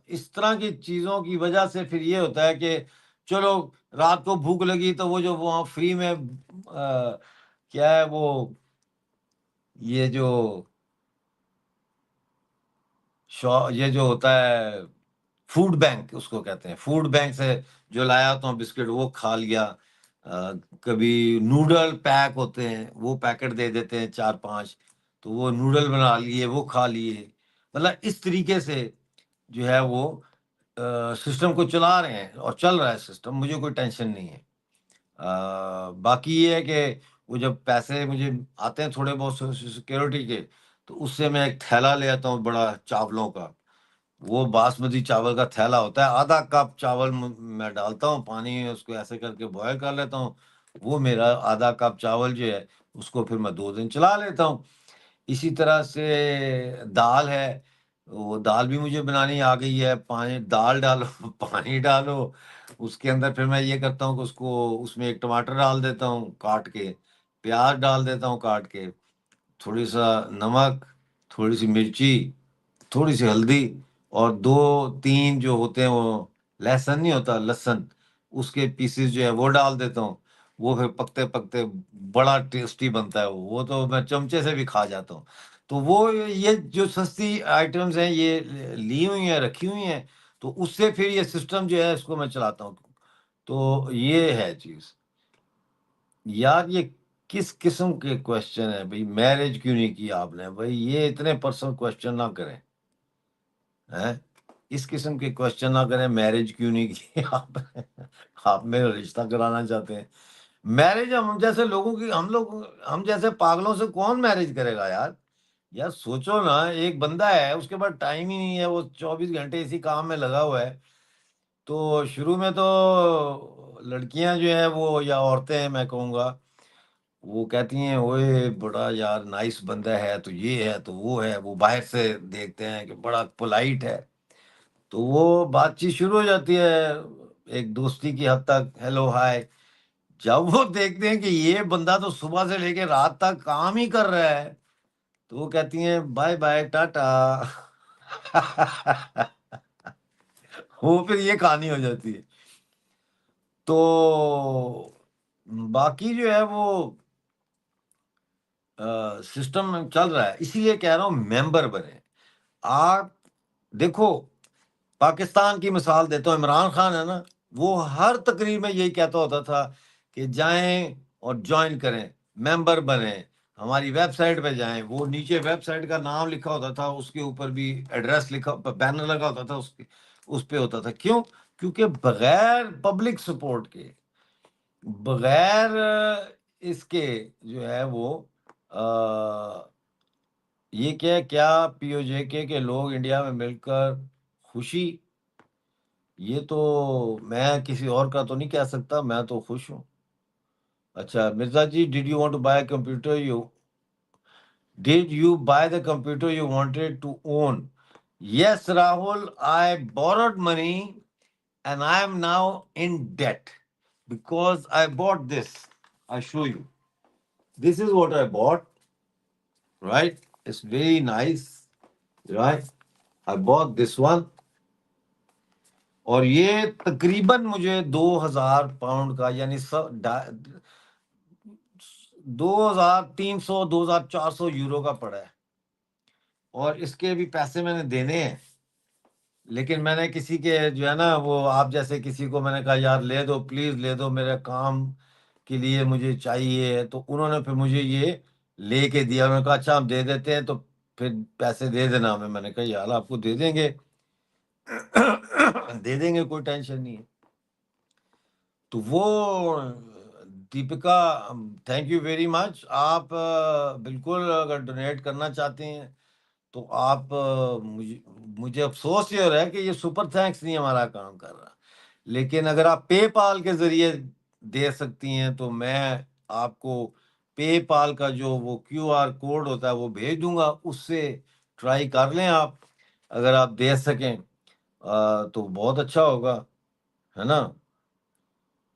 اس طرح کی چیزوں کی وجہ سے پھر یہ ہوتا ہے کہ چلو رات کو بھوک لگی تو وہ جو وہاں فری میں کیا ہے وہ یہ جو یہ جو ہوتا ہے فوڈ بینک اس کو کہتے ہیں، فوڈ بینک سے جو لایا تو بسکٹ وہ کھا لیا، کبھی نوڈل پیک ہوتے ہیں وہ پیکٹ دے دیتے ہیں 4-5، تو وہ نوڈل بنا لیے وہ کھا لیے، مطلب اس طریقے سے جو ہے وہ سسٹم کو چلا رہے ہیں، اور چل رہا ہے سسٹم، مجھے کوئی ٹینشن نہیں ہے۔ باقی یہ ہے کہ وہ جب پیسے مجھے آتے ہیں تھوڑے بہت سوشل سیکیورٹی کے، تو اس سے میں ایک تھیلا لے آتا ہوں بڑا چاولوں کا، وہ باسمتی چاول کا تھیلا ہوتا ہے، آدھا کپ چاول میں ڈالتا ہوں پانی میں، اس کو ایسے کر کے بوائل کر لیتا ہوں، وہ میرا آدھا کپ چاول جو ہے اس کو پھر میں 2 دن چلا لیتا ہوں۔ اسی طرح سے دال ہے، وہ دال بھی مجھے بنانی آ گئی ہے، پانی دال ڈالو پانی ڈالو، اس کے اندر پھر میں یہ کرتا ہوں کہ اس کو اس میں ایک ٹماٹر ڈال دیتا ہوں کاٹ کے، پیاز ڈال دیتا ہوں کاٹ کے، تھوڑی سا نمک، تھوڑی سی مرچی، تھوڑی سی ہلدی، اور 2-3 جو ہوتے ہیں وہ لہسن نہیں ہوتا لہسن، اس کے پیسز جو ہے وہ ڈال دیتا ہوں، وہ پھر پکتے پکتے بڑا ٹیسٹی بنتا ہے، وہ تو میں چمچے سے بھی کھا جاتا ہوں۔ تو وہ یہ جو سستی آئٹمز ہیں یہ لی ہوئی ہیں، رکھی ہوئی ہیں، تو اس سے پھر یہ سسٹم جو ہے اس کو میں چلاتا ہوں۔ تو یہ ہے چیز۔ یار یہ کس قسم کے کوشچن ہے بھائی؟ میرج کیوں نہیں کی آپ نے؟ بھائی یہ اتنے پرسنل کوشچن نہ کریں، اس قسم کے کوشچن نہ کریں، میرج کیوں نہیں کی آپ آپ میرا رشتہ کرانا چاہتے ہیں؟ میرج ہم جیسے لوگوں کی، ہم جیسے پاگلوں سے کون میرج کرے گا یار؟ یار سوچو نا، ایک بندہ ہے اس کے پاس ٹائم ہی نہیں ہے، وہ 24 گھنٹے اسی کام میں لگا ہوا ہے، تو شروع میں تو لڑکیاں جو ہیں وہ، یا عورتیں ہیں میں کہوں گا، وہ کہتی ہیں اوئے بڑا یار نائس بندہ ہے، تو یہ ہے تو وہ ہے، وہ باہر سے دیکھتے ہیں کہ بڑا پولائٹ ہے، تو وہ بات چیت شروع ہو جاتی ہے ایک دوستی کی حد تک، ہیلو ہائے۔ جب وہ دیکھتے ہیں کہ یہ بندہ تو صبح سے لے کے رات تک کام ہی کر رہا ہے، تو وہ کہتی ہیں بائے بائے ٹاٹا وہ پھر یہ کہانی ہو جاتی ہے۔ تو باقی جو ہے وہ سسٹم چل رہا ہے، اسی لیے کہہ رہا ہوں ممبر بنے آپ۔ دیکھو پاکستان کی مثال دیتا ہوں، عمران خان ہے نا، وہ ہر تقریر میں یہی کہتا ہوتا تھا کہ جائیں اور جوائن کریں، ممبر بنیں، ہماری ویب سائٹ پہ جائیں، وہ نیچے ویب سائٹ کا نام لکھا ہوتا تھا، اس کے اوپر بھی ایڈریس لکھا، بینر لگا ہوتا تھا، اس پہ ہوتا تھا. کیوں؟ کیونکہ بغیر پبلک سپورٹ کے، بغیر اس کے جو ہے وہ یہ کیا پی او جے کے لوگ انڈیا میں مل کر خوشی، یہ تو میں کسی اور کا تو نہیں کہہ سکتا، میں تو خوش ہوں. اچھا Mirza ji, did you want to buy computer Did you buy the computer you wanted to own? Yes, Rahul, I borrowed money and I am now in debt because I bought this. I'll show you. This is what I bought, right? It's very nice, right? I bought this one. اور یہ تقریباً مجھے 2000 پاؤنڈ کا، یعنی 2300 2400 یورو کا پڑا ہے. اور اس کے بھی پیسے میں نے دینے ہیں، لیکن میں نے کسی کے جو ہے نا وہ آپ جیسے کسی کو میں نے کہا یار لے دو پلیز لے دو، میرے کام کے لیے مجھے چاہیے، تو انہوں نے پھر مجھے یہ لے کے دیا. انہوں نے کہا اچھا ہم دے دیتے ہیں تو پھر پیسے دے دینا ہمیں. میں نے کہا یار آپ کو دے دیں گے دے دیں گے، کوئی ٹینشن نہیں ہے. تو وہ Deepika thank you very much. آپ بالکل اگر ڈونیٹ کرنا چاہتے ہیں تو آپ مجھے افسوس یہ ہو رہا ہے کہ یہ سپر تھینکس نہیں ہمارا کام کر رہا، لیکن اگر آپ پے پال کے ذریعے دے سکتی ہیں تو میں آپ کو پے پال کا جو وہ QR کوڈ ہوتا ہے وہ بھیج دوں گا، اس سے ٹرائی کر لیں آپ، اگر آپ دے سکیں تو بہت اچھا ہوگا، ہے نا.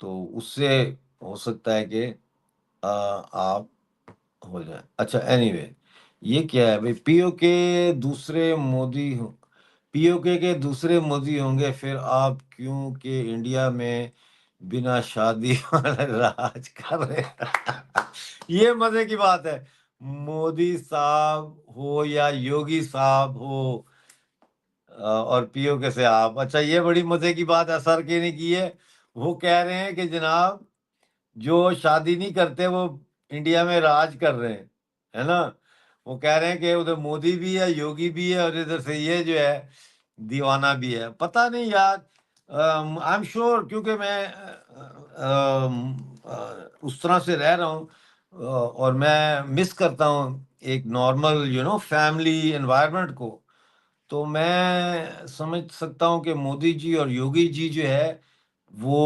تو اس سے ہو سکتا ہے کہ آپ ہو جائے. اچھا اینی وے یہ کیا ہے بھائی، پی او کے دوسرے مودی پی او کے دوسرے مودی ہوں گے پھر آپ کیوں کہ انڈیا میں بنا شادی والے راج کر رہے یہ مزے کی بات ہے. مودی صاحب ہو یا یوگی صاحب ہو اور پی او کے سے آپ، اچھا یہ بڑی مزے کی بات ہے سر کے نے کی ہے. وہ کہہ رہے ہیں کہ جناب جو شادی نہیں کرتے وہ انڈیا میں راج کر رہے ہیں، ہے نا. وہ کہہ رہے ہیں کہ ادھر مودی بھی ہے، یوگی بھی ہے، اور ادھر سے یہ جو ہے دیوانہ بھی ہے. پتہ نہیں یار، آئی ایم شیور، کیونکہ میں اس طرح سے رہ رہا ہوں اور میں مس کرتا ہوں ایک نارمل فیملی انوائرمنٹ کو. تو میں سمجھ سکتا ہوں کہ مودی جی اور یوگی جی جو ہے وہ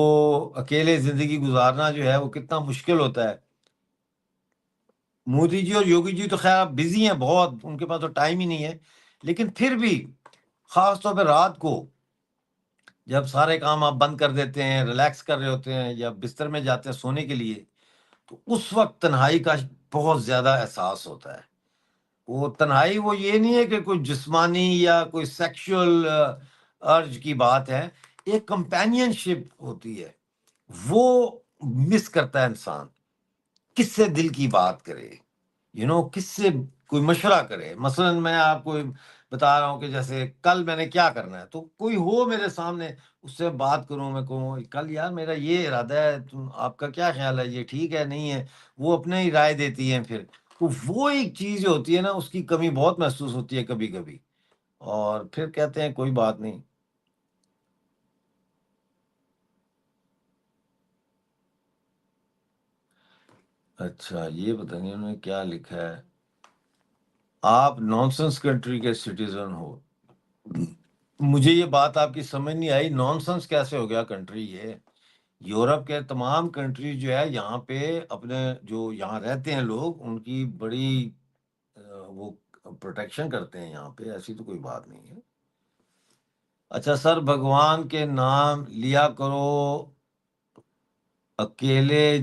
اکیلے زندگی گزارنا جو ہے وہ کتنا مشکل ہوتا ہے. مودی جی اور یوگی جی تو خیر بزی ہیں بہت، ان کے پاس تو ٹائم ہی نہیں ہے، لیکن پھر بھی خاص طور پہ رات کو جب سارے کام آپ بند کر دیتے ہیں، ریلیکس کر رہے ہوتے ہیں یا بستر میں جاتے ہیں سونے کے لیے، تو اس وقت تنہائی کا بہت زیادہ احساس ہوتا ہے. وہ تنہائی وہ یہ نہیں ہے کہ کوئی جسمانی یا کوئی سیکشول ارج کی بات ہے، ایک کمپینین شپ ہوتی ہے، وہ مس کرتا ہے انسان. کس سے دل کی بات کرے، کس سے کوئی مشورہ کرے. مثلا میں آپ کو بتا رہا ہوں کہ جیسے کل میں نے کیا کرنا ہے، تو کوئی ہو میرے سامنے اس سے بات کروں، میں کہوں کل یار میرا یہ ارادہ ہے، آپ کا کیا خیال ہے، یہ ٹھیک ہے نہیں ہے، وہ اپنے ہی رائے دیتی ہیں. پھر تو وہ ایک چیز جو ہوتی ہے نا، اس کی کمی بہت محسوس ہوتی ہے کبھی کبھی، اور پھر کہتے ہیں کوئی بات نہیں. اچھا یہ پتہ نہیں انہوں نے کیا لکھا ہے، آپ نانسنس کنٹری کے سٹیزن ہو. مجھے یہ بات آپ کی سمجھ نہیں آئی، نانسنس کیسے ہو گیا کنٹری؟ یہ یورپ کے تمام کنٹری جو ہے یہاں پہ اپنے جو یہاں رہتے ہیں لوگ، ان کی بڑی وہ پروٹیکشن کرتے ہیں یہاں پہ، ایسی تو کوئی بات نہیں ہے. اچھا سر، بھگوان کے نام لیا کرو، اکیلے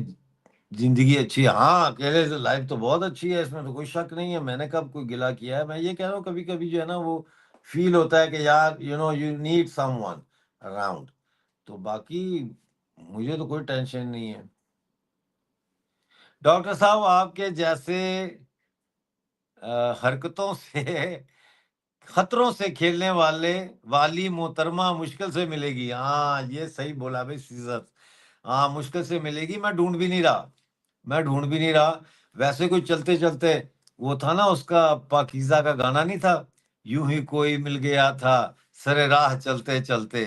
زندگی اچھی ہے. ہاں اکیلے لائف تو بہت اچھی ہے، اس میں تو کوئی شک نہیں ہے. میں نے کب کوئی گلا کیا ہے؟ میں یہ کہہ رہا ہوں کبھی کبھی جو ہے نا وہ فیل ہوتا ہے کہ یار you need some one around. تو باقی مجھے تو کوئی ٹینشن نہیں ہے. ڈاکٹر صاحب آپ کے جیسے حرکتوں سے خطروں سے کھیلنے والی محترمہ مشکل سے ملے گی. ہاں یہ صحیح بولا بھائی سیزر، ہاں مشکل سے ملے گی. میں ڈھونڈ بھی نہیں رہا. ویسے کوئی چلتے چلتے وہ تھا نا اس کا پاکیزہ کا گانا نہیں تھا، یوں ہی کوئی مل گیا تھا سر راہ چلتے چلتے،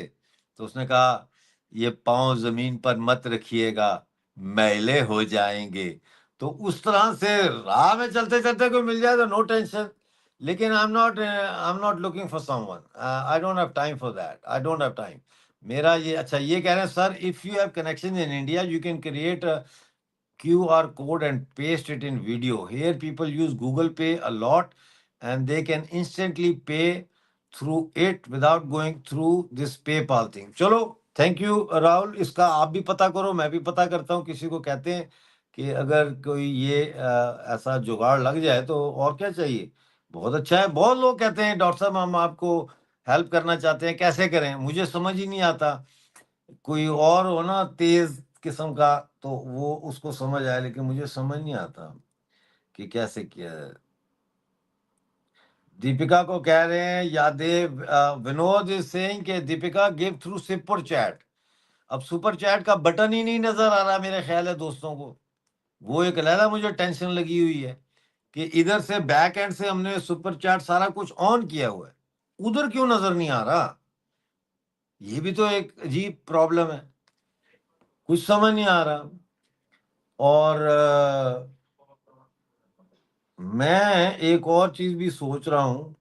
تو اس نے کہا یہ پاؤں زمین پر مت رکھیے گا میلے ہو جائیں گے. تو اس طرح سے راہ میں چلتے چلتے کوئی مل جائے تو نو ٹینشن. لیکن I'm not looking for someone. I don't have time for that. I don't have time. میرا یہ اچھا یہ کہہ رہے ہیں سر if you have connection in India you can create a QR code and paste it in video. Here people use Google Pay a lot and they can instantly pay through it without going through this PayPal thing. چلو تھینک یو راہل، اس کا آپ بھی پتہ کرو، میں بھی پتہ کرتا ہوں. کسی کو کہتے ہیں کہ اگر کوئی یہ ایسا جگاڑ لگ جائے تو اور کیا چاہیے. بہت اچھا ہے. بہت لوگ کہتے ہیں ڈاکٹر صاحب ہم آپ کو ہیلپ کرنا چاہتے ہیں، کیسے کریں؟ مجھے سمجھ ہی نہیں آتا. کوئی اور ہو نا تیز قسم کا تو وہ اس کو سمجھ آئے، لیکن مجھے سمجھ نہیں آتا کہ کیسے کیا ہے. دیپکا کو کہہ رہے ہیں یادیو ونود از سیئنگ کہ Deepika give through super chat. اب سپر چیٹ کا بٹن ہی نہیں نظر آ رہا میرے خیال ہے دوستوں کو. وہ ایک علیحدہ مجھے ٹینشن لگی ہوئی ہے کہ ادھر سے بیک اینڈ سے ہم نے سپر چیٹ سارا کچھ آن کیا ہوا ہے، ادھر کیوں نظر نہیں آ رہا؟ یہ بھی تو ایک عجیب پرابلم ہے، کچھ سمجھ نہیں آ رہا. اور میں ایک اور چیز بھی سوچ رہا ہوں،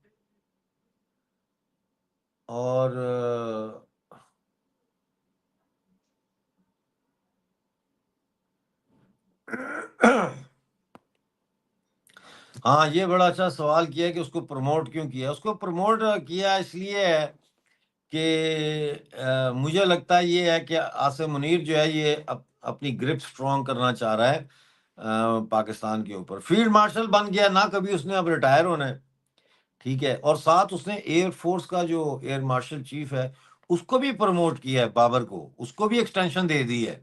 اور ہاں یہ بڑا اچھا سوال کیا کہ اس کو پروموٹ کیوں کیا. اس کو پروموٹ کیا اس لیے ہے کہ مجھے لگتا ہے یہ ہے کہ عاصم منیر جو ہے یہ اپنی گرپ سٹرونگ کرنا چاہ رہا ہے پاکستان کے اوپر. فیلڈ مارشل بن گیا نہ، کبھی اس نے اب ریٹائر ہونا ہے، ٹھیک ہے. اور ساتھ اس نے ایئر فورس کا جو ایئر مارشل چیف ہے اس کو بھی پروموٹ کیا ہے، بابر کو، اس کو بھی ایکسٹینشن دے دی ہے،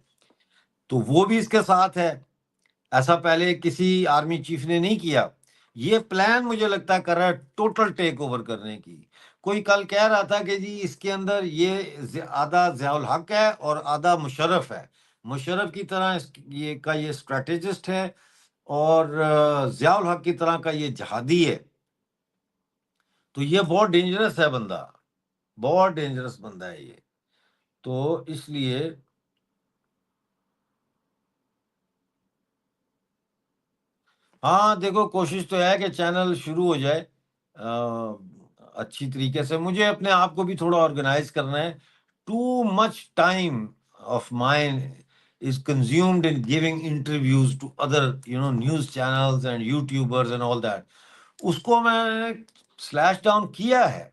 تو وہ بھی اس کے ساتھ ہے. ایسا پہلے کسی آرمی چیف نے نہیں کیا. یہ پلان مجھے لگتا ہے کر رہا ہے ٹوٹل ٹیک اوور کرنے کی. کوئی کل کہہ رہا تھا کہ جی اس کے اندر یہ آدھا ضیاء الحق ہے اور آدھا مشرف ہے. مشرف کی طرح یہ اسٹریٹجسٹ ہے، اور ضیاء الحق کی طرح کا یہ جہادی ہے. تو یہ بہت ڈینجرس ہے بندہ، بہت ڈینجرس بندہ ہے یہ. تو اس لیے ہاں دیکھو کوشش تو ہے کہ چینل شروع ہو جائے اچھی طریقے سے. مجھے اپنے آپ کو بھی تھوڑا آرگنائز کرنا ہے. Too much time of mine is consumed in giving interviews to other news channels and YouTubers and all that. اس کو میں سلیش ڈاؤن کیا ہے،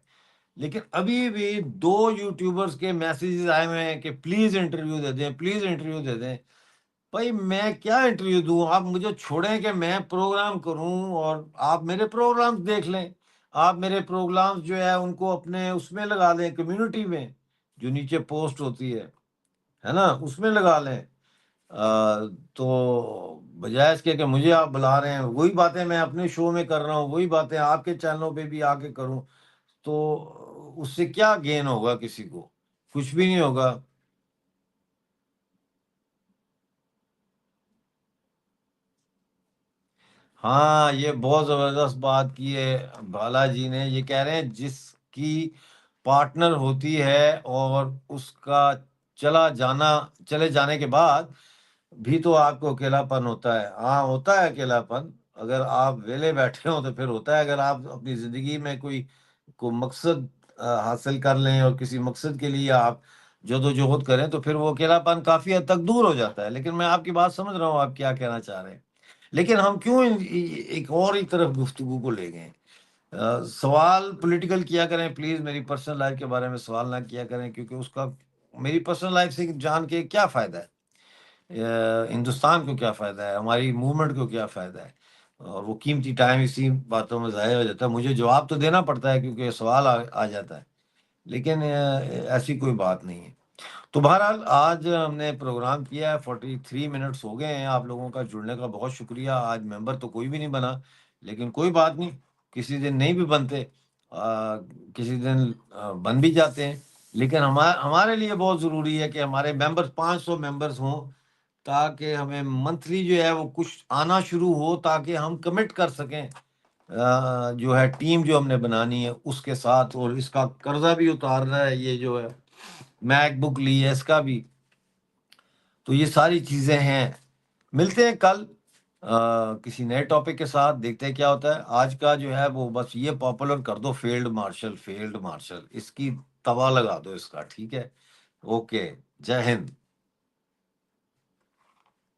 لیکن ابھی بھی 2 یوٹیوبرز کے میسیجز آئے ہوئے ہیں کہ پلیز انٹرویو دے دیں، پلیز انٹرویو دے دیں. بھائی میں کیا انٹرویو دوں؟ آپ مجھے چھوڑیں کہ میں پروگرام کروں اور آپ میرے پروگرام دیکھ لیں. آپ میرے پروگرام جو ہے ان کو اپنے اس میں لگا لیں، کمیونٹی میں جو نیچے پوسٹ ہوتی ہے نا، اس میں لگا لیں. تو بجائے اس کے کہ مجھے آپ بلا رہے ہیں، وہی باتیں میں اپنے شو میں کر رہا ہوں، وہی باتیں آپ کے چینلوں پہ بھی آ کے کروں، تو اس سے کیا گین ہوگا؟ کسی کو کچھ بھی نہیں ہوگا. ہاں یہ بہت زبردست بات کی ہے بالا جی نے. یہ کہہ رہے ہیں جس کی پارٹنر ہوتی ہے اور اس کا چلے جانے کے بعد بھی تو آپ کو اکیلا پن ہوتا ہے. ہاں ہوتا ہے اکیلا پن، اگر آپ ویلے بیٹھے ہوں تو پھر ہوتا ہے. اگر آپ اپنی زندگی میں کوئی مقصد حاصل کر لیں اور کسی مقصد کے لیے آپ جدوجہد کریں تو پھر وہ اکیلا پن کافی حد تک دور ہو جاتا ہے. لیکن میں آپ کی بات سمجھ رہا ہوں آپ کیا کہنا چاہ رہے ہیں. لیکن ہم کیوں ایک اور ہی طرف گفتگو کو لے گئے؟ سوال پولیٹیکل کیا کریں پلیز، میری پرسنل لائف کے بارے میں سوال نہ کیا کریں، کیونکہ اس کا میری پرسنل لائف سے جان کے کیا فائدہ ہے؟ ہندوستان کو کیا فائدہ ہے؟ ہماری موومنٹ کو کیا فائدہ ہے؟ اور وہ قیمتی ٹائم اسی باتوں میں ضائع ہو جاتا ہے. مجھے جواب تو دینا پڑتا ہے کیونکہ سوال آ جاتا ہے، لیکن ایسی کوئی بات نہیں ہے. تو بہرحال آج ہم نے پروگرام کیا ہے، 43 منٹس ہو گئے ہیں. آپ لوگوں کا جڑنے کا بہت شکریہ. آج ممبر تو کوئی بھی نہیں بنا، لیکن کوئی بات نہیں، کسی دن نہیں بھی بنتے، کسی دن بن بھی جاتے ہیں. لیکن ہمارے لیے بہت ضروری ہے کہ ہمارے ممبرس 500 ممبرس ہوں تاکہ ہمیں منتھلی جو ہے وہ کچھ آنا شروع ہو، تاکہ ہم کمٹ کر سکیں جو ہے ٹیم جو ہم نے بنانی ہے اس کے ساتھ. اور اس کا قرضہ بھی اتارنا ہے، یہ جو ہے میک بک لی ہے اس کا بھی. تو یہ ساری چیزیں ہیں. ملتے ہیں کل کسی نئے ٹاپک کے ساتھ، دیکھتے ہیں کیا ہوتا ہے. آج کا جو ہے وہ بس یہ پاپولر کر دو، فیلڈ مارشل، فیلڈ مارشل، اس کی توا لگا دو اس کا. ٹھیک ہے، اوکے، جے ہند.